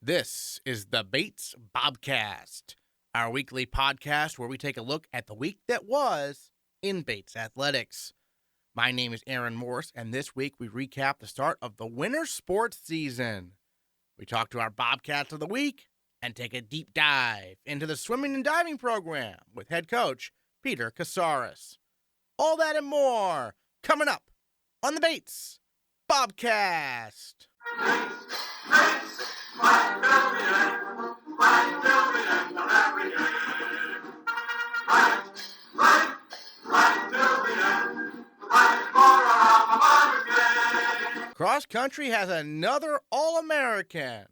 This is the Bates Bobcast, our weekly podcast where we take a look at the week that was in Bates athletics. My name is Aaron Morse, and this week we recap the start of the winter sports season. We talk to our Bobcats of the week and take a deep dive into the swimming and diving program with head coach Peter Casares. All that and more coming up on the Bates Bobcast. Cross country has another All-American.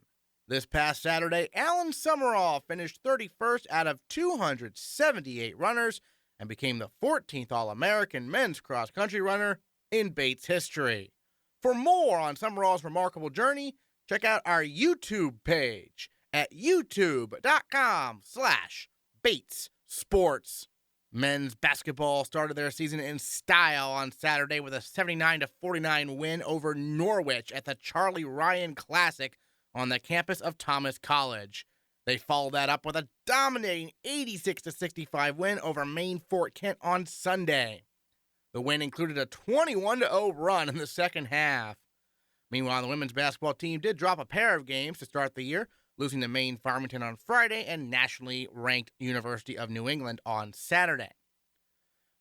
This past Saturday, Alan Summerall finished 31st out of 278 runners and became the 14th All-American men's cross country runner in Bates history. For more on Summerall's remarkable journey, check out our YouTube page at youtube.com/BatesSports. Men's basketball started their season in style on Saturday with a 79-49 win over Norwich at the Charlie Ryan Classic on the campus of Thomas College. They followed that up with a dominating 86-65 win over Maine Fort Kent on Sunday. The win included a 21-0 run in the second half. Meanwhile, the women's basketball team did drop a pair of games to start the year, losing to Maine Farmington on Friday and nationally ranked University of New England on Saturday.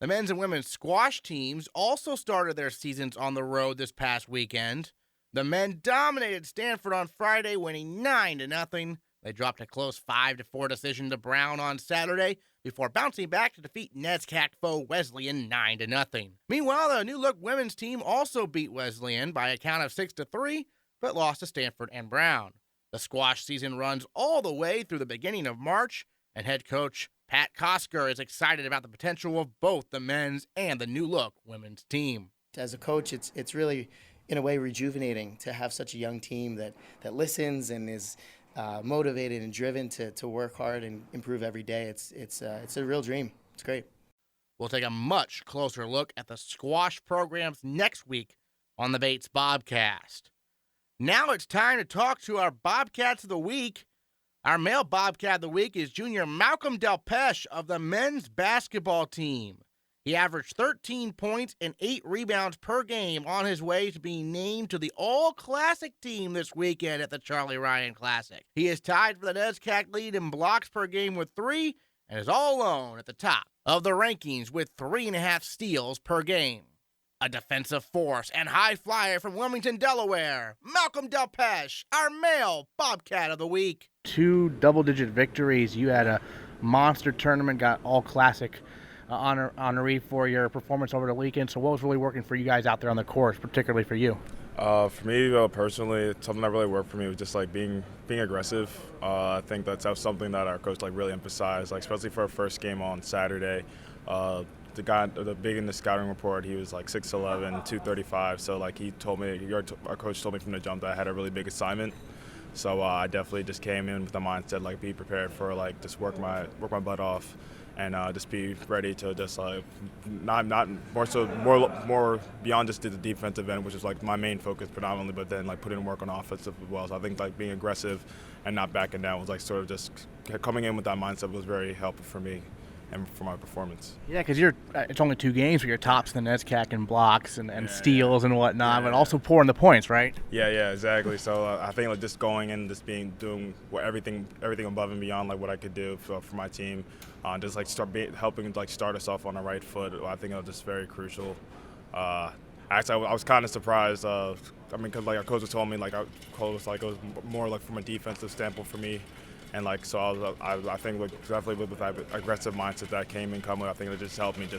The men's and women's squash teams also started their seasons on the road this past weekend. The men dominated Stanford on Friday, winning 9-0. They dropped a close 5-4 decision to Brown on Saturday before bouncing back to defeat NESCAC foe Wesleyan 9-0. Meanwhile, the New Look women's team also beat Wesleyan by a count of 6-3, but lost to Stanford and Brown. The squash season runs all the way through the beginning of March, and head coach Pat Kosker is excited about the potential of both the men's and the New Look women's team. As a coach, it's really, in a way, rejuvenating to have such a young team that listens and is motivated and driven to work hard and improve every day. It's a real dream. It's great. We'll take a much closer look at the squash programs next week on the Bates Bobcast. Now it's time to talk to our Bobcats of the Week. Our male Bobcat of the Week is junior Malcolm Delpeche of the men's basketball team. He averaged 13 points and 8 rebounds per game on his way to being named to the All-Classic team this weekend at the Charlie Ryan Classic. He is tied for the NESCAC lead in blocks per game with 3 and is all alone at the top of the rankings with 3.5 steals per game. A defensive force and high flyer from Wilmington, Delaware, Malcolm Delpeche, our male Bobcat of the Week. 2 double-digit victories. You had a monster tournament, got All-Classic honoree for your performance over the weekend. So what was really working for you guys out there on the course, particularly for you? For me, personally, something that really worked for me was just like being aggressive. I think that's something that our coach really emphasized, especially for our first game on Saturday. The guy, the big in the scouting report, he was 6'11", 235. So he told me, our coach told me from the jump that I had a really big assignment. So I definitely just came in with the mindset be prepared for just work my butt off. And just be ready to just not more beyond just the defensive end, which is my main focus predominantly, but then put in work on offensive as well. So I think being aggressive and not backing down was sort of just coming in with that mindset was very helpful for me and for my performance. Yeah, because it's only 2 games where you're tops in the NESCAC and blocks and steals and whatnot, but also pouring the points, right? Yeah, exactly. So I think just going and just doing everything above and beyond what I could do for my team, just helping start us off on the right foot. I think it was just very crucial. Actually, I was kind of surprised. Because our coach told me it was more from a defensive standpoint for me. And so I think definitely with that aggressive mindset that came in coming, I think it just helped me you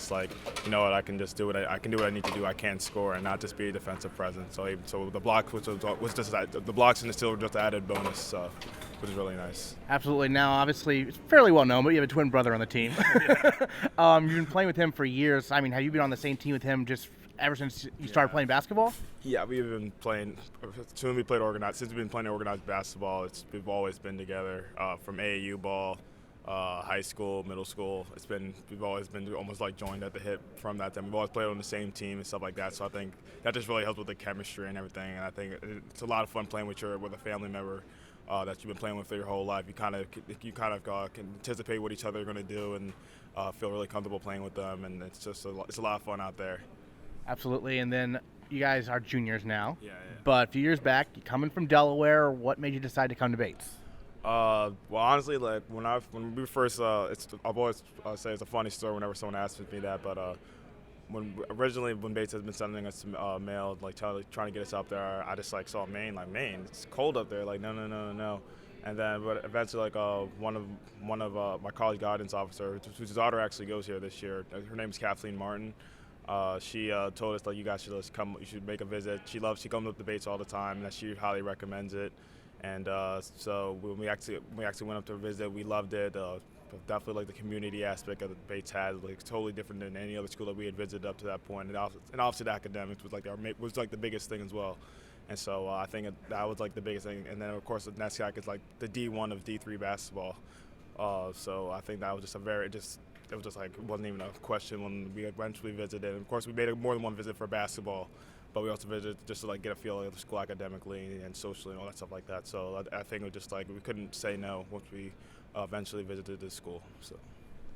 know what, I can just do what I can do what I need to do. I can score and not just be a defensive presence. So the blocks was just the blocks and the steal were just added bonus, which is really nice. Absolutely. Now, obviously, it's fairly well known, but you have a twin brother on the team. You've been playing with him for years. Have you been on the same team with him just ever since you started playing basketball? Yeah, we've been playing since we've been playing organized basketball. We've always been together from AAU ball, high school, middle school. We've always been almost joined at the hip from that time. We've always played on the same team and stuff like that. So I think that just really helps with the chemistry and everything. And I think it's a lot of fun playing with a family member. that you've been playing with for your whole life. You kind of can anticipate what each other are going to do and feel really comfortable playing with them, and it's a lot of fun out there. Absolutely. And then you guys are juniors now. Yeah. But a few years back, you coming from Delaware, what made you decide to come to Bates? Well, honestly, like when we first, I've always say it's a funny story whenever someone asks me that, but when Bates has been sending us mail, like trying to get us up there, I just like saw Maine, like Maine, it's cold up there, like no. And then, but eventually, like one of my college guidance officer, whose daughter actually goes here this year. Her name is Kathleen Martin. She told us, like, you guys should just come. You should make a visit. She comes up to Bates all the time, and she highly recommends it. And so when we actually went up to visit, we loved it. Definitely like the community aspect of the Bates has, like totally different than any other school that we had visited up to that point. And obviously the academics was like the biggest thing as well. And so I think that was like the biggest thing. And then of course the NESCAC is like the D1 of D3 basketball. So I think that was just it was just like, it wasn't even a question when we eventually visited. And of course we made more than one visit for basketball, but we also visited just to like get a feel of the school academically and socially and all that stuff like that. So I think it was just like we couldn't say no once we eventually visited the school. So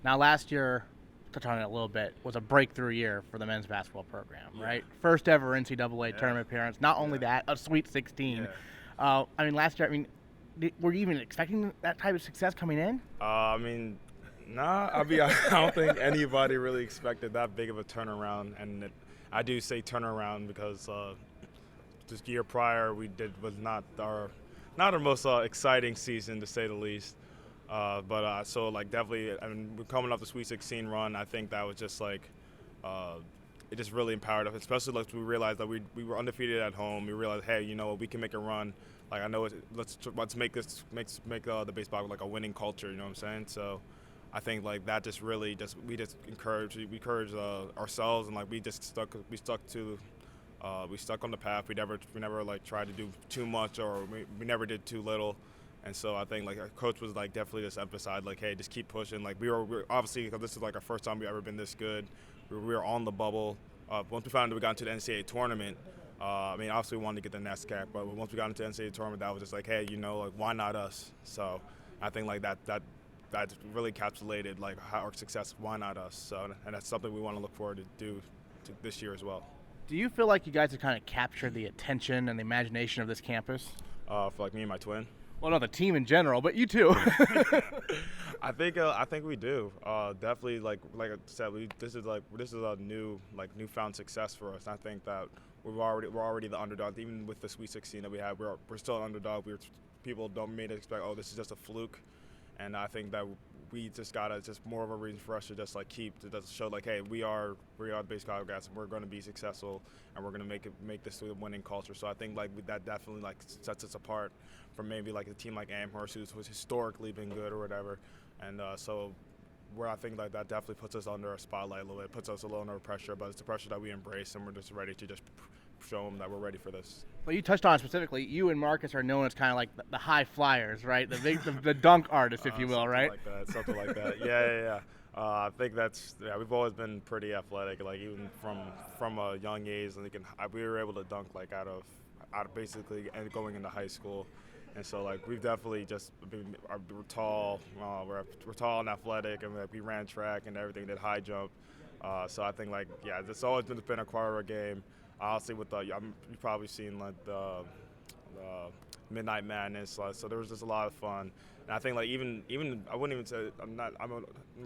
Now, last year, touch on it a little bit, was a breakthrough year for the men's basketball program, right? First ever NCAA tournament appearance. Not only that, a Sweet 16. I mean, last year, were you even expecting that type of success coming in? Nah. I don't think anybody really expected that big of a turnaround, and I do say turnaround because this year prior was not our most exciting season, to say the least. But definitely, we're coming off the Sweet 16 run. I think that was just like it just really empowered us, especially like we realized that we were undefeated at home. We realized, hey, you know what, we can make a run. Like I know let's make the Bates Bobcats like a winning culture. You know what I'm saying? So I think like that just really we encouraged ourselves, and like we stuck on the path. We never like tried to do too much, or we never did too little. And so I think like our coach was like definitely just emphasized like, hey, just keep pushing. Like we were obviously, because this is like our first time we've ever been this good. We were on the bubble. Once we found out we got into the NCAA tournament, obviously we wanted to get the NESCAC, but once we got into the NCAA tournament, that was just like, hey, like why not us? So I think like that really encapsulated like how our success. Why not us? So, and that's something we want to look forward to do this year as well. Do you feel like you guys have kind of captured the attention and the imagination of this campus? For like me and my twin. Well, not the team in general, but you too. I think we do. Definitely, like I said, this is a newfound success for us. I think that we're already the underdog. Even with the Sweet 16 that we have, we're still an underdog. People don't maybe expect, oh, this is just a fluke. And I think that we just just more of a reason for us to just like keep to just show like, hey, we are the Bates Bobcats, and we're going to be successful, and we're going to make this a winning culture. So I think like that definitely like sets us apart from maybe like a team like Amherst, who's historically been good or whatever. And so where I think like that definitely puts us under a spotlight a little bit, puts us a little under pressure, but it's the pressure that we embrace, and we're just ready to just show them that we're ready for this. Well, you touched on it specifically. You and Marcus are known as kind of like the high flyers, right? The dunk artists, if you will, right? Something like that. Yeah. I think we've always been pretty athletic, like even from a young age, and we were able to dunk like out of basically going into high school. And so like we've definitely we're tall, we're tall and athletic, and like, we ran track and everything, did high jump. So I think like it's always been a part of our game. Honestly, you've probably seen like the Midnight Madness, so there was just a lot of fun. And I think like even I wouldn't even say I'm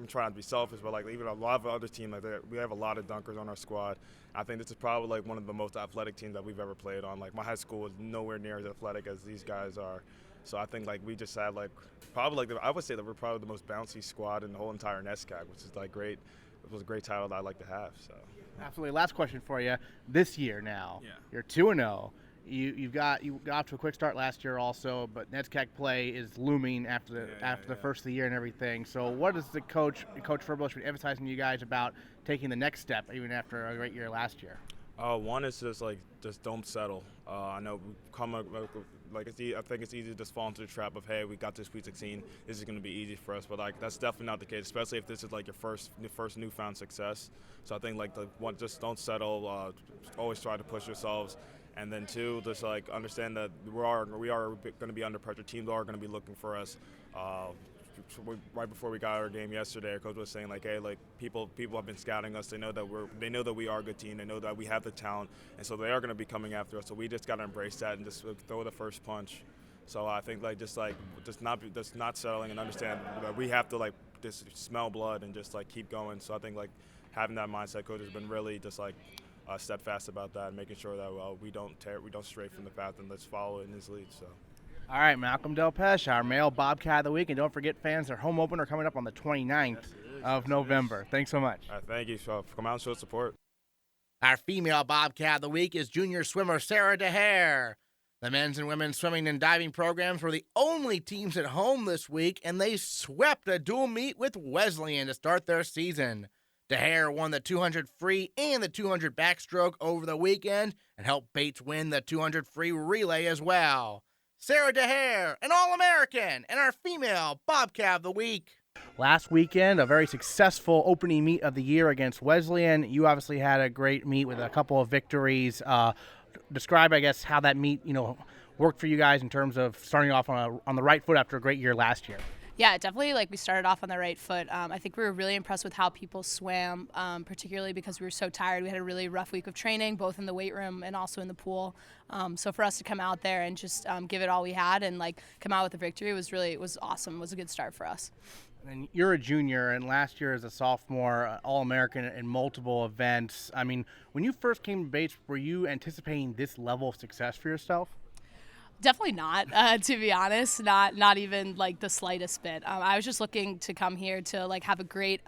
trying not to be selfish, but like even a lot of other teams, like we have a lot of dunkers on our squad. I think this is probably like one of the most athletic teams that we've ever played on. Like my high school was nowhere near as athletic as these guys are. So I think like we just had like probably like I would say that we're probably the most bouncy squad in the whole entire NESCAC, which is like great. It was a great title that I'd like to have. So. Absolutely. Last question for you. This year now, you're 2-0. You got off to a quick start last year also, but NESCAC play is looming after the first of the year and everything. So what is the Coach Furbush been emphasizing to you guys about taking the next step even after a great year last year? One is just don't settle. I know I think it's easy to just fall into the trap of, hey, we got this Sweet 16. This is going to be easy for us, but like that's definitely not the case, especially if this is like your first newfound success. So I think like just don't settle. Always try to push yourselves, And then 2, just like understand that we are going to be under pressure. Teams are going to be looking for us. Right before we got our game yesterday, our coach was saying like, hey, like people have been scouting us. They know that we are a good team. They know that we have the talent, and so they are going to be coming after us. So we just got to embrace that and just throw the first punch. So I think just not settling and understand that we have to like just smell blood and just like keep going. So I think like having that mindset, coach has been really just like steadfast about that and making sure that we don't stray from the path and let's follow in his lead. So. All right, Malcolm Delpeche, our male Bobcat of the week. And don't forget, fans, their home opener coming up on the 29th of November. Thanks so much. Thank you for coming out and show support. Our female Bobcat of the week is junior swimmer Sara Daher. The men's and women's swimming and diving programs were the only teams at home this week, and they swept a dual meet with Wesleyan to start their season. Daher won the 200 free and the 200 backstroke over the weekend and helped Bates win the 200 free relay as well. Sara Daher, an All-American, and our female Bobcat of the week. Last weekend, a very successful opening meet of the year against Wesleyan. You obviously had a great meet with a couple of victories. Describe, I guess, how that meet, worked for you guys in terms of starting off on the right foot after a great year last year. Yeah, definitely. We started off on the right foot. I think we were really impressed with how people swam, particularly because we were so tired. We had a really rough week of training, both in the weight room and also in the pool. So for us to come out there and just give it all we had and come out with a victory it was awesome. It was a good start for us. And you're a junior, and last year as a sophomore, All-American in multiple events. I mean, when you first came to Bates, were you anticipating this level of success for yourself? Definitely not, to be honest, not even the slightest bit. I was just looking to come here to have a great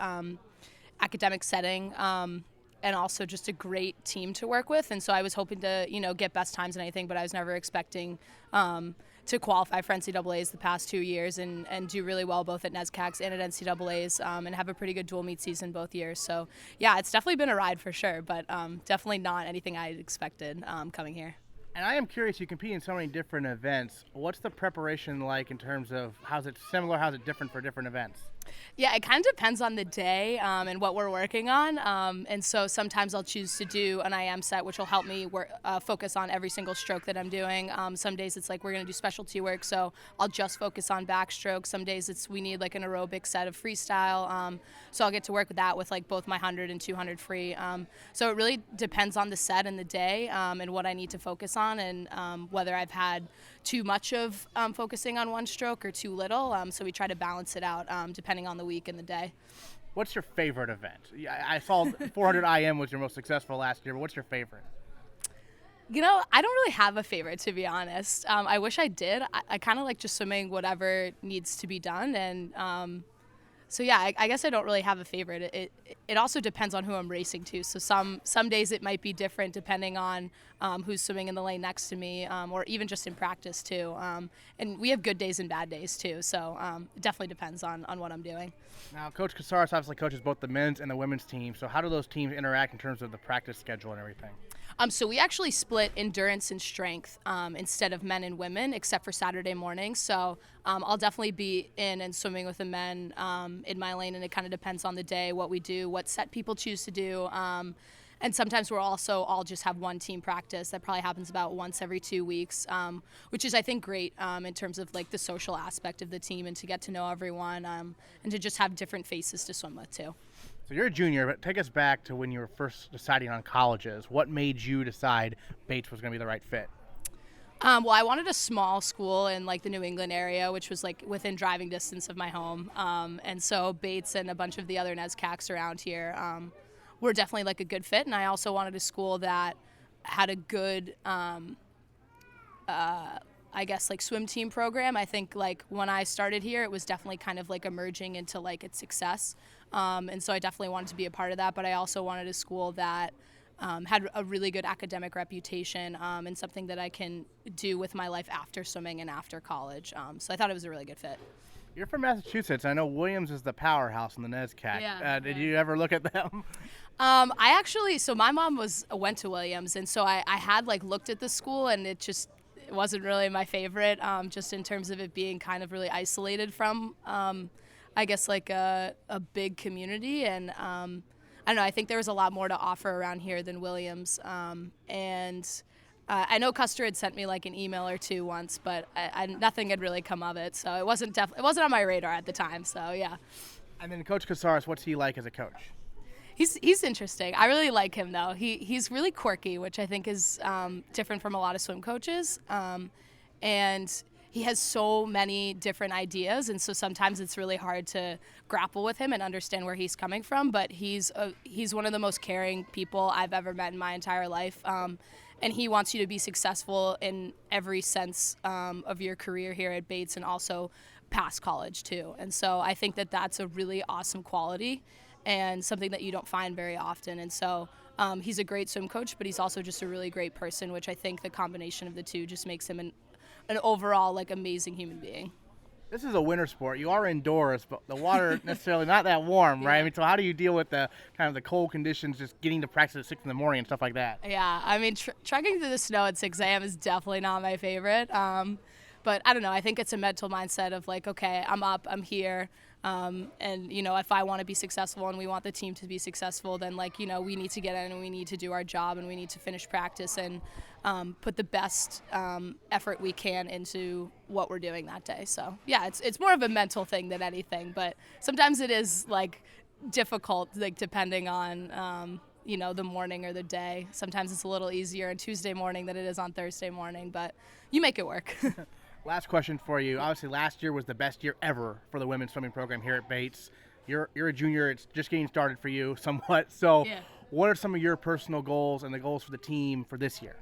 academic setting and also just a great team to work with. And so I was hoping to, get best times and anything, but I was never expecting to qualify for NCAAs the past 2 years and do really well both at NESCACs and at NCAAs and have a pretty good dual meet season both years. So, yeah, it's definitely been a ride for sure, but definitely not anything I expected coming here. And I am curious, you compete in so many different events. What's the preparation like in terms of how's it similar, how's it different for different events? Yeah, it kind of depends on the day and what we're working on. And so sometimes I'll choose to do an IM set, which will help me focus on every single stroke that I'm doing. Some days it's we're going to do specialty work, so I'll just focus on backstroke. Some days we need an aerobic set of freestyle. So I'll get to work with that with both my 100 and 200 free. So it really depends on the set and the day and what I need to focus on and whether I've had too much of focusing on one stroke or too little. So we try to balance it out depending on the week and the day. What's your favorite event? I saw 400 IM was your most successful last year, but what's your favorite? I don't really have a favorite, to be honest. I wish I did. I kind of like just swimming whatever needs to be done. And so, yeah, I guess I don't really have a favorite. It also depends on who I'm racing to. So some days it might be different depending on who's swimming in the lane next to me or even just in practice, too. And we have good days and bad days, too. So it definitely depends on what I'm doing. Now, Coach Casares obviously coaches both the men's and the women's team. So how do those teams interact in terms of the practice schedule and everything? So we actually split endurance and strength instead of men and women, except for Saturday mornings. So I'll definitely be in and swimming with the men in my lane, and it kind of depends on the day, what we do, what set people choose to do. And sometimes we'll also all just have one team practice. That probably happens about once every 2 weeks, which is, I think, great in terms of the social aspect of the team and to get to know everyone and to just have different faces to swim with, too. So you're a junior, but take us back to when you were first deciding on colleges. What made you decide Bates was going to be the right fit? Well, I wanted a small school in the New England area, which was within driving distance of my home. And so Bates and a bunch of the other NESCACs around here were definitely a good fit. And I also wanted a school that had a good, swim team program. I think when I started here, it was definitely kind of emerging into its success. And so I definitely wanted to be a part of that, but I also wanted a school that had a really good academic reputation and something that I can do with my life after swimming and after college. So I thought it was a really good fit. You're from Massachusetts. I know Williams is the powerhouse in the NESCAC. Yeah, did you ever look at them? So my mom went to Williams, and so I had looked at the school, and it wasn't really my favorite, just in terms of it being kind of really isolated from a big community, and I don't know, I think there was a lot more to offer around here than Williams, and I know Custer had sent me like an email or two once, but nothing had really come of it. So it wasn't on my radar at the time. So yeah. And then Coach Casares, what's he like as a coach? He's interesting. I really like him though. He's really quirky, which I think is different from a lot of swim coaches. And he has so many different ideas, and so sometimes it's really hard to grapple with him and understand where he's coming from. But he's one of the most caring people I've ever met in my entire life. And he wants you to be successful in every sense of your career here at Bates and also past college too. And so I think that that's a really awesome quality and something that you don't find very often. And so he's a great swim coach, but he's also just a really great person, which I think the combination of the two just makes him an overall like amazing human being. This is a winter sport. You are indoors, but the water necessarily not that warm, right? Yeah. I mean, so how do you deal with the kind of the cold conditions, just getting to practice at 6 in the morning and stuff like that? Yeah, I mean, trekking through the snow at 6 a.m. is definitely not my favorite. But I don't know. I think it's a mental mindset of like, okay, I'm up, I'm here. And, you know, if I want to be successful and we want the team to be successful, then, like, you know, we need to get in and we need to do our job and we need to finish practice and put the best effort we can into what we're doing that day. So, yeah, it's more of a mental thing than anything. But sometimes it is, like, difficult, like, depending on, you know, the morning or the day. Sometimes it's a little easier on Tuesday morning than it is on Thursday morning. But you make it work. Last question for you. Obviously, last year was the best year ever for the women's swimming program here at Bates. You're a junior. It's just getting started for you somewhat. So Yeah. What are some of your personal goals and the goals for the team for this year?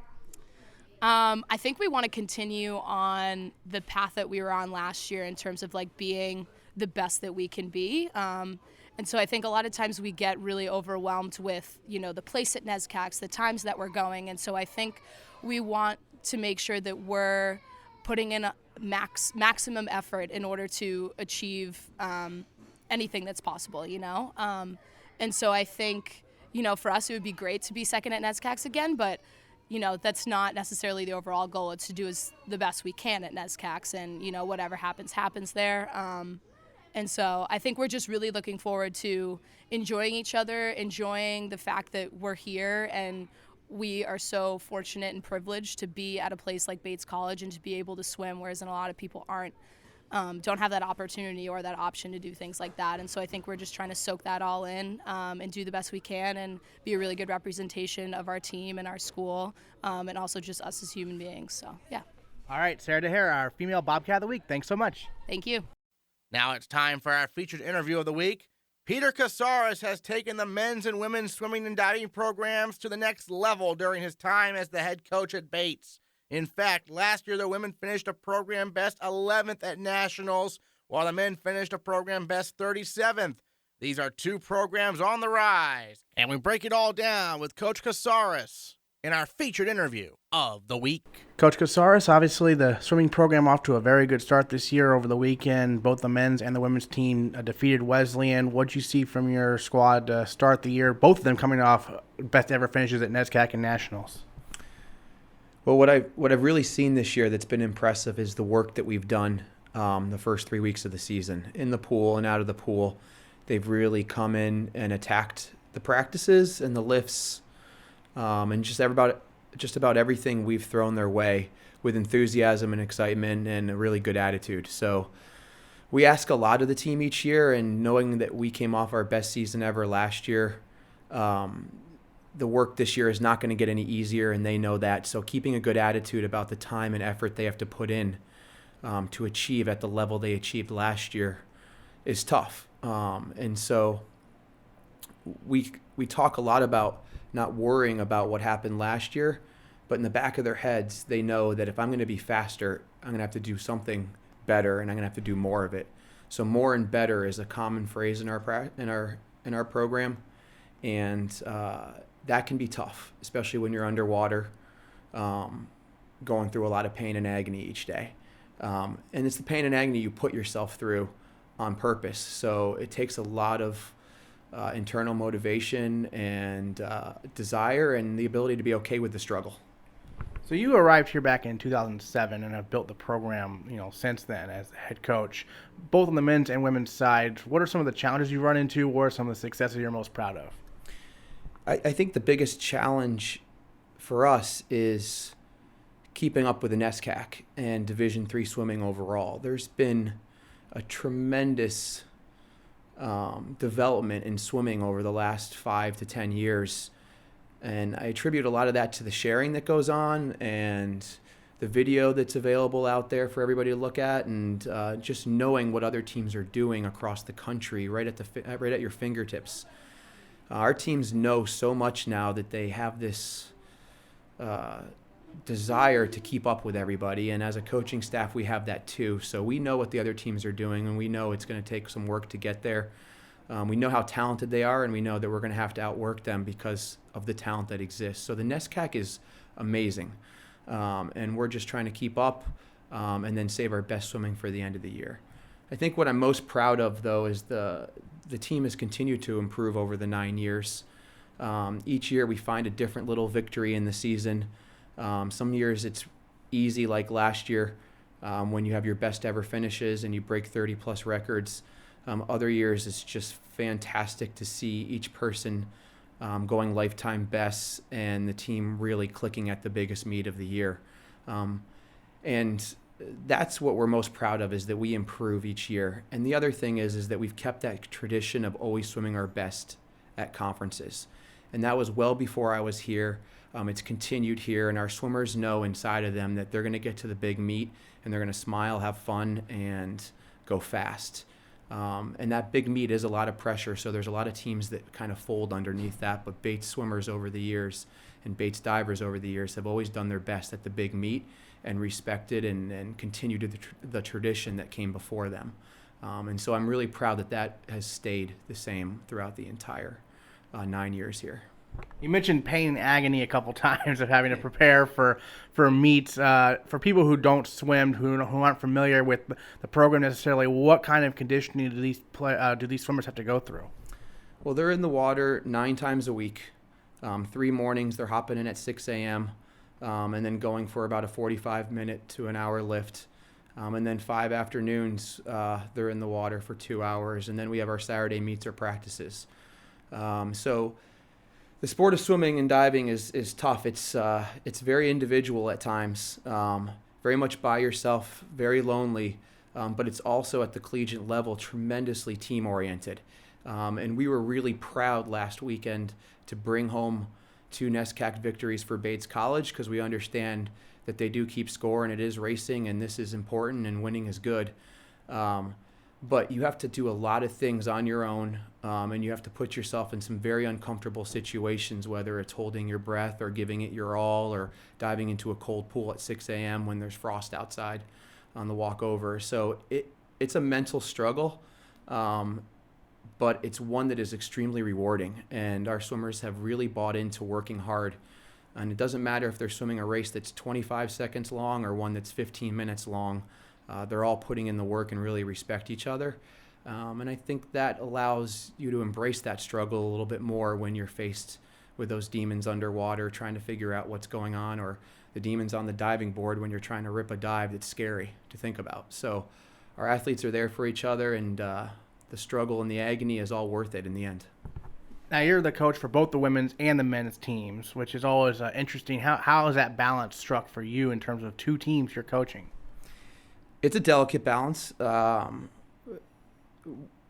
I think we want to continue on the path that we were on last year in terms of like being the best that we can be. And so I think a lot of times we get really overwhelmed with, you know, the place at NESCACs, the times that we're going. And so I think we want to make sure that we're putting in a maximum effort in order to achieve anything that's possible, you know? And so I think, you know, for us it would be great to be second at NESCACs again, but, you know, that's not necessarily the overall goal. It's to do the best we can at NESCACs and, you know, whatever happens there. And so I think we're just really looking forward to enjoying each other, enjoying the fact that we're here, and we are so fortunate and privileged to be at a place like Bates College and to be able to swim, whereas a lot of people don't have that opportunity or that option to do things like that. And so I think we're just trying to soak that all in and do the best we can and be a really good representation of our team and our school and also just us as human beings. So, yeah. All right, Sara Daher, our female Bobcat of the week. Thanks so much. Thank you. Now it's time for our featured interview of the week. Peter Casares has taken the men's and women's swimming and diving programs to the next level during his time as the head coach at Bates. In fact, last year the women finished a program best 11th at nationals, while the men finished a program best 37th. These are two programs on the rise, and we break it all down with Coach Casares in our featured interview of the week. Coach Casares, obviously the swimming program off to a very good start this year over the weekend. Both the men's and the women's team defeated Wesleyan. What'd you see from your squad to start the year? Both of them coming off best ever finishes at NESCAC and Nationals. Well, what I've really seen this year that's been impressive is the work that we've done the first 3 weeks of the season in the pool and out of the pool. They've really come in and attacked the practices and the lifts and just about everything we've thrown their way with enthusiasm and excitement and a really good attitude. So we ask a lot of the team each year, and knowing that we came off our best season ever last year, the work this year is not going to get any easier, and they know that. So keeping a good attitude about the time and effort they have to put in to achieve at the level they achieved last year is tough. And so we talk a lot about not worrying about what happened last year, but in the back of their heads, they know that if I'm going to be faster, I'm going to have to do something better, and I'm going to have to do more of it. So more and better is a common phrase in our program, and that can be tough, especially when you're underwater, going through a lot of pain and agony each day. And it's the pain and agony you put yourself through on purpose. So it takes a lot of internal motivation and desire and the ability to be okay with the struggle. So you arrived here back in 2007 and have built the program, since then as head coach, both on the men's and women's side. What are some of the challenges you run into? What are some of the successes you're most proud of? I think the biggest challenge for us is keeping up with the NESCAC and Division III swimming overall. There's been a tremendous development in swimming over the last 5 to 10 years. And I attribute a lot of that to the sharing that goes on and the video that's available out there for everybody to look at, and just knowing what other teams are doing across the country right at your fingertips. Our teams know so much now that they have this desire to keep up with everybody, and as a coaching staff we have that too. So we know what the other teams are doing, and we know it's going to take some work to get there. We know how talented they are, and we know that we're going to have to outwork them because of the talent that exists. So the NESCAC is amazing, and we're just trying to keep up and then save our best swimming for the end of the year. I think what I'm most proud of, though, is the team has continued to improve over the 9 years. Each year we find a different little victory in the season. Some years it's easy, like last year when you have your best ever finishes and you break 30-plus records. Other years it's just fantastic to see each person going lifetime bests and the team really clicking at the biggest meet of the year. And that's what we're most proud of, is that we improve each year. And the other thing is that we've kept that tradition of always swimming our best at conferences. And that was well before I was here. It's continued here, and our swimmers know inside of them that they're going to get to the big meet and they're going to smile, have fun, and go fast. And that big meet is a lot of pressure, so there's a lot of teams that kind of fold underneath that. But Bates swimmers over the years and Bates divers over the years have always done their best at the big meet and respected and continued the tradition that came before them. And so I'm really proud that has stayed the same throughout the entire 9 years here. You mentioned pain and agony a couple times of having to prepare for meets. For people who don't swim, who aren't familiar with the program necessarily, what kind of conditioning do these swimmers have to go through? Well, they're in the water 9 times a week. 3 mornings, they're hopping in at 6 a.m. And then going for about a 45-minute to an hour lift. And then 5 afternoons, they're in the water for 2 hours. And then we have our Saturday meets or practices. So the sport of swimming and diving is tough. It's very individual at times, very much by yourself, very lonely, but it's also at the collegiate level tremendously team-oriented. And we were really proud last weekend to bring home 2 NESCAC victories for Bates College, because we understand that they do keep score and it is racing and this is important and winning is good. But you have to do a lot of things on your own, and you have to put yourself in some very uncomfortable situations, whether it's holding your breath or giving it your all or diving into a cold pool at 6 a.m. when there's frost outside on the walk over. So it's a mental struggle, but it's one that is extremely rewarding, and our swimmers have really bought into working hard. And it doesn't matter if they're swimming a race that's 25 seconds long or one that's 15 minutes long. They're all putting in the work and really respect each other. And I think that allows you to embrace that struggle a little bit more when you're faced with those demons underwater trying to figure out what's going on, or the demons on the diving board when you're trying to rip a dive that's scary to think about. So our athletes are there for each other, and the struggle and the agony is all worth it in the end. Now, you're the coach for both the women's and the men's teams, which is always interesting. How is that balance struck for you in terms of 2 teams you're coaching? It's a delicate balance.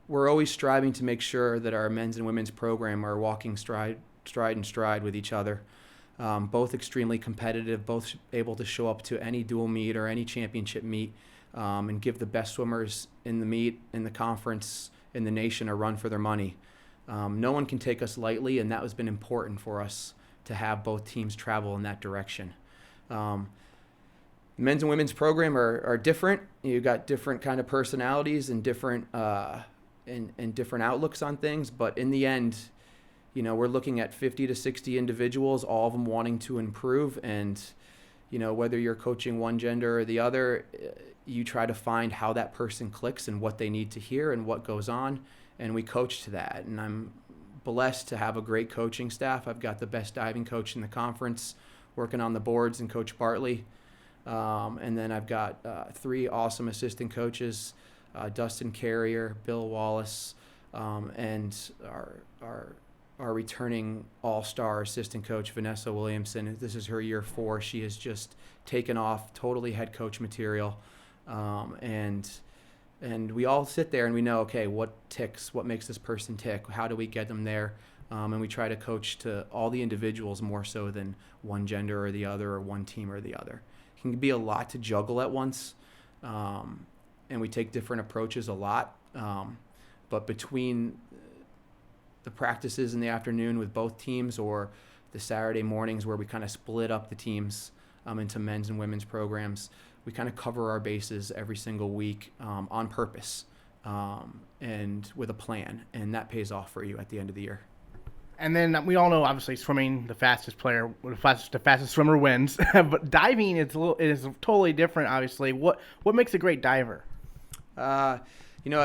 We're always striving to make sure that our men's and women's program are walking stride with each other. Both extremely competitive, both able to show up to any dual meet or any championship meet, and give the best swimmers in the meet, in the conference, in the nation a run for their money. No one can take us lightly, and that has been important for us to have both teams travel in that direction. Men's and women's program are different. You've got different kind of personalities and different and different outlooks on things. But in the end, we're looking at 50 to 60 individuals, all of them wanting to improve. And, whether you're coaching one gender or the other, you try to find how that person clicks and what they need to hear and what goes on. And we coach to that. And I'm blessed to have a great coaching staff. I've got the best diving coach in the conference working on the boards, and Coach Bartley. And then I've got 3 awesome assistant coaches, Dustin Carrier, Bill Wallace, and our our returning all-star assistant coach, Vanessa Williamson. This is her year 4. She has just taken off, totally head coach material. And we all sit there and we know, okay, what ticks, what makes this person tick? How do we get them there? And we try to coach to all the individuals more so than one gender or the other or one team or the other. It can be a lot to juggle at once, and we take different approaches a lot. But between the practices in the afternoon with both teams or the Saturday mornings where we kind of split up the teams into men's and women's programs, we kind of cover our bases every single week on purpose and with a plan, and that pays off for you at the end of the year. And then we all know, obviously, swimming, the fastest swimmer wins. But diving is totally different, obviously. What makes a great diver? I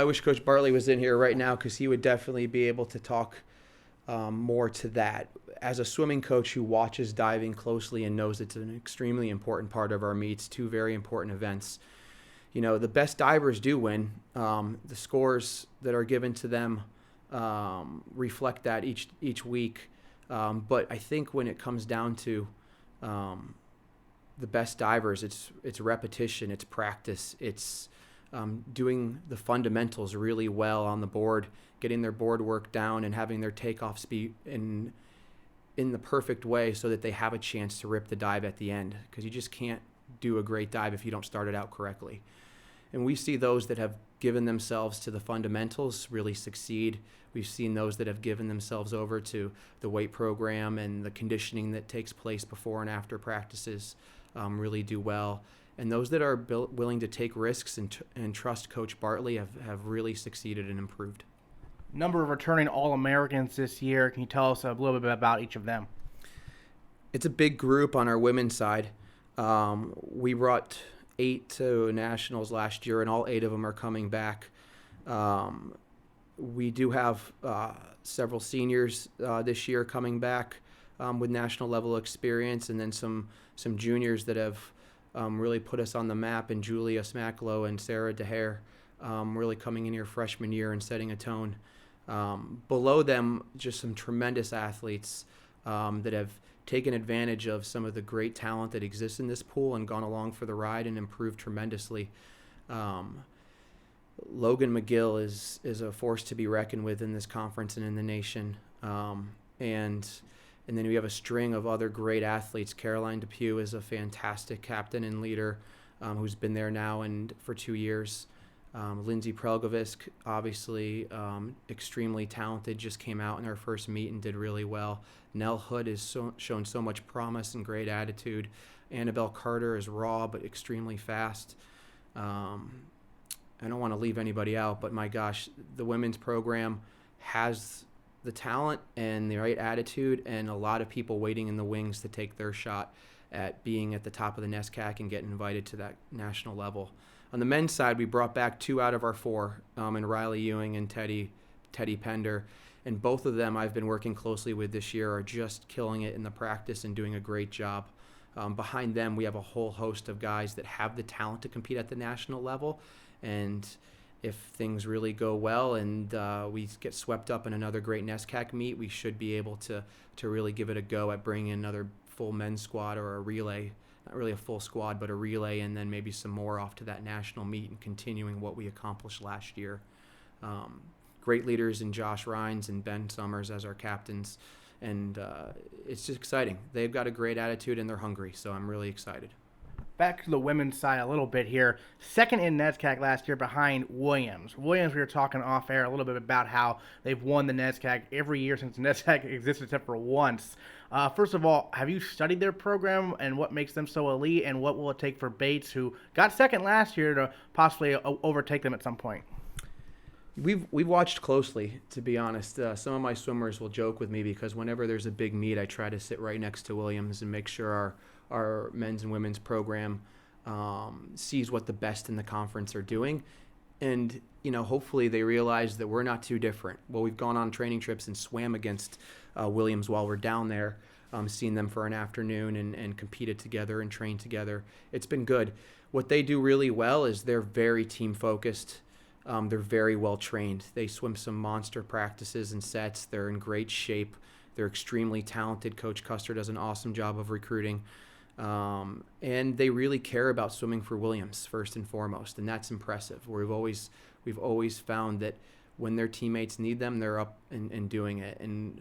wish Coach Bartley was in here right now because he would definitely be able to talk more to that. As a swimming coach who watches diving closely and knows it's an extremely important part of our meets, 2 very important events, the best divers do win. The scores that are given to them reflect that each week. But I think when it comes down to the best divers, it's repetition, it's practice, it's doing the fundamentals really well on the board, getting their board work down and having their takeoff speed in the perfect way so that they have a chance to rip the dive at the end, because you just can't do a great dive if you don't start it out correctly. And we see those that have given themselves to the fundamentals really succeed. We've seen those that have given themselves over to the weight program and the conditioning that takes place before and after practices really do well. And those that are willing to take risks and trust Coach Bartley have really succeeded and improved. Number of returning All-Americans this year. Can you tell us a little bit about each of them? It's a big group on our women's side. We brought 8 to nationals last year, and all 8 of them are coming back. We do have several seniors this year coming back with national level experience, and then some juniors that have really put us on the map, and Julia Smacklow and Sara Daher really coming in here freshman year and setting a tone. Below them, just some tremendous athletes that have taken advantage of some of the great talent that exists in this pool and gone along for the ride and improved tremendously. Logan McGill is a force to be reckoned with in this conference and in the nation. And then we have a string of other great athletes. Caroline Depew is a fantastic captain and leader who's been there now and for 2 years. Lindsay Prelgovisk, obviously extremely talented, just came out in her first meet and did really well. Nell Hood has shown so much promise and great attitude. Annabelle Carter is raw but extremely fast. I don't want to leave anybody out, but my gosh, the women's program has the talent and the right attitude and a lot of people waiting in the wings to take their shot at being at the top of the NESCAC and getting invited to that national level. On the men's side, we brought back 2 out of our 4, and Riley Ewing and Teddy Pender. And both of them I've been working closely with this year are just killing it in the practice and doing a great job. Behind them, we have a whole host of guys that have the talent to compete at the national level. And if things really go well and we get swept up in another great NESCAC meet, we should be able to really give it a go at bringing another full men's squad or a relay. Not really a full squad, but a relay, and then maybe some more off to that national meet and continuing what we accomplished last year. Great leaders in Josh Rhines and Ben Summers as our captains, and it's just exciting. They've got a great attitude and they're hungry, so I'm really excited. Back to the women's side a little bit here. Second in NESCAC last year behind Williams. Williams, we were talking off air a little bit about how they've won the NESCAC every year since NESCAC existed except for once. First of all, have you studied their program and what makes them so elite, and what will it take for Bates, who got second last year, to possibly overtake them at some point? We've watched closely, to be honest. Some of my swimmers will joke with me because whenever there's a big meet, I try to sit right next to Williams and make sure our men's and women's program sees what the best in the conference are doing. And, hopefully they realize that we're not too different. Well, we've gone on training trips and swam against Williams while we're down there, seen them for an afternoon and competed together and trained together. It's been good. What they do really well is they're very team-focused. They're very well trained. They swim some monster practices and sets. They're in great shape. They're extremely talented. Coach Custer does an awesome job of recruiting. And they really care about swimming for Williams first and foremost, and that's impressive. We've always found that when their teammates need them, they're up and doing it. And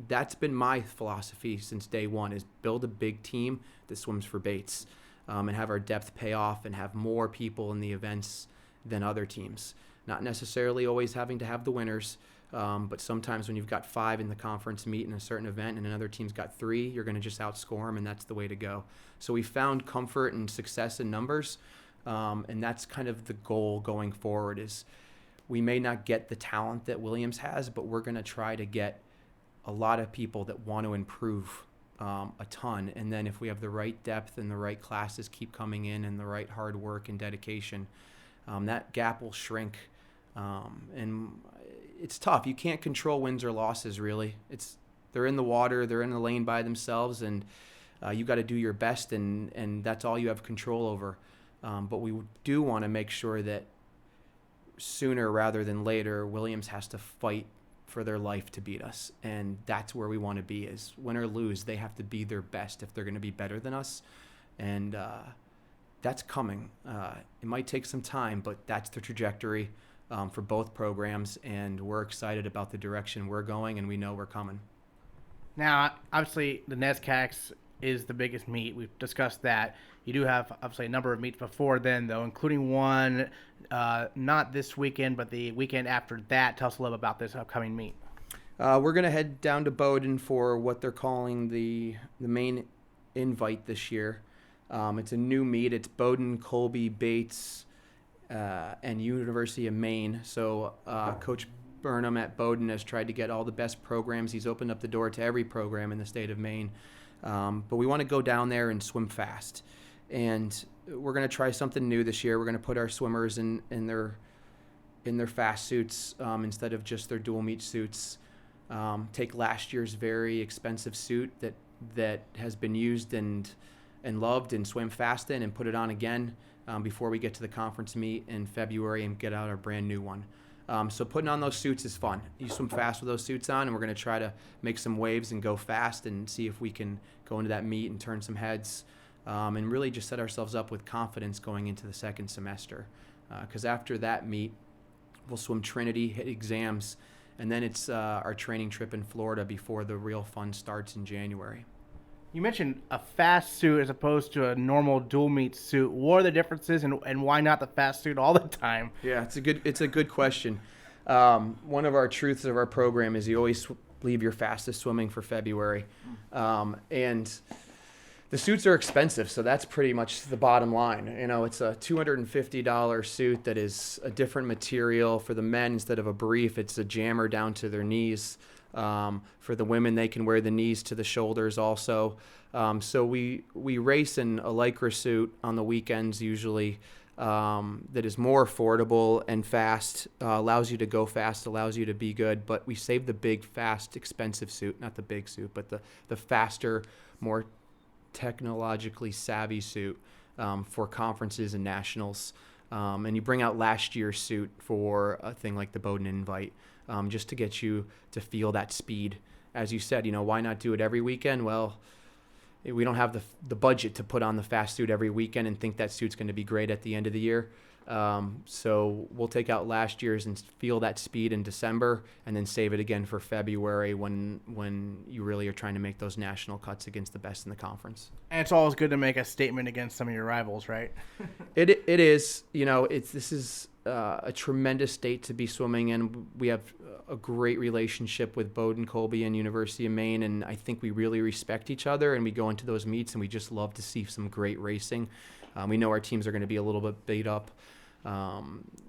that's been my philosophy since day one, is build a big team that swims for Bates, and have our depth pay off and have more people in the events than other teams. Not necessarily always having to have the winners, but sometimes when you've got 5 in the conference meet in a certain event and another team's got 3, you're going to just outscore them, and that's the way to go. So we found comfort and success in numbers, and that's kind of the goal going forward. Is we may not get the talent that Williams has, but we're going to try to get a lot of people that want to improve a ton. And then if we have the right depth and the right classes keep coming in and the right hard work and dedication, that gap will shrink. And it's tough. You can't control wins or losses, really. They're in the water, they're in the lane by themselves, and you got to do your best, and that's all you have control over. But we do want to make sure that sooner rather than later, Williams has to fight for their life to beat us, and that's where we want to be. Is win or lose, they have to be their best if they're going to be better than us, and that's coming. It might take some time, but that's the trajectory for both programs, and we're excited about the direction we're going, and we know we're coming. Now, obviously, the NESCACs is the biggest meet. We've discussed that. You do have, obviously, a number of meets before then, though, including one not this weekend, but the weekend after that. Tell us a little about this upcoming meet. We're going to head down to Bowdoin for what they're calling the main invite this year. It's a new meet. It's Bowdoin, Colby, Bates, and University of Maine. So Coach Burnham at Bowdoin has tried to get all the best programs. He's opened up the door to every program in the state of Maine. But we want to go down there and swim fast. And we're going to try something new this year. We're going to put our swimmers in their fast suits instead of just their dual meet suits. Take last year's very expensive suit that has been used and loved and swim fast in, and put it on again before we get to the conference meet in February and get out our brand new one. So putting on those suits is fun. You swim fast with those suits on, and we're going to try to make some waves and go fast and see if we can go into that meet and turn some heads, and really just set ourselves up with confidence going into the second semester. Because after that meet, we'll swim Trinity, hit exams, and then it's our training trip in Florida before the real fun starts in January. You mentioned a fast suit as opposed to a normal dual meet suit. What are the differences, and why not the fast suit all the time? Yeah, it's a good question. One of our truths of our program is you always leave your fastest swimming for February, and the suits are expensive, so that's pretty much the bottom line. You know, it's a $250 suit that is a different material. For the men, instead of a brief, it's a jammer down to their knees. For the women, they can wear the knees to the shoulders also. So we race in a Lycra suit on the weekends usually that is more affordable and fast, allows you to go fast, allows you to be good. But we save the big, fast, expensive suit, not the big suit, but the faster, more technologically savvy suit for conferences and nationals. And you bring out last year's suit for a thing like the Bowdoin Invite, just to get you to feel that speed. As you said, why not do it every weekend? Well, we don't have the budget to put on the fast suit every weekend and think that suit's going to be great at the end of the year. So we'll take out last year's and feel that speed in December, and then save it again for February when you really are trying to make those national cuts against the best in the conference. And it's always good to make a statement against some of your rivals, right? It is. This is a tremendous state to be swimming in. We have a great relationship with Bowdoin, Colby, and University of Maine, and I think we really respect each other, and we go into those meets and we just love to see some great racing. We know our teams are going to be a little bit beat up.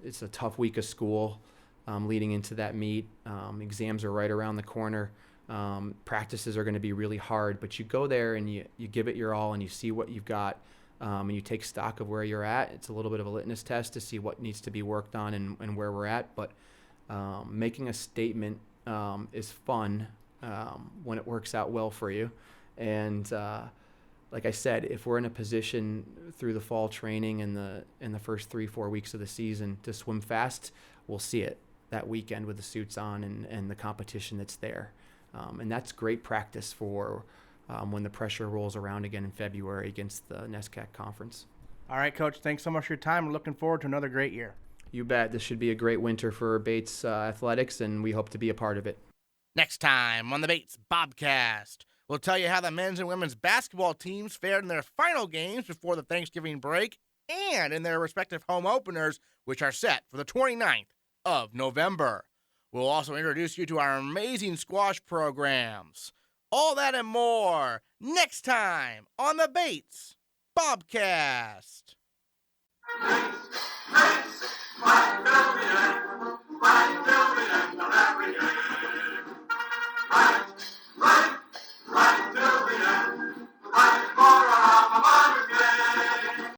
It's a tough week of school leading into that meet. Exams are right around the corner. Practices are going to be really hard, but you go there and you give it your all, and you see what you've got, and you take stock of where you're at. It's a little bit of a litmus test to see what needs to be worked on and where we're at. But making a statement is fun when it works out well for you. And like I said, if we're in a position through the fall training and the first 3-4 weeks of the season to swim fast, we'll see it that weekend with the suits on and the competition that's there. And that's great practice for when the pressure rolls around again in February against the NESCAC conference. All right, Coach, thanks so much for your time. We're looking forward to another great year. You bet. This should be a great winter for Bates athletics, and we hope to be a part of it. Next time on the Bates Bobcast, we'll tell you how the men's and women's basketball teams fared in their final games before the Thanksgiving break and in their respective home openers, which are set for the 29th of November. We'll also introduce you to our amazing squash programs. All that and more next time on the Bates Bobcast. Bates, Bobcast.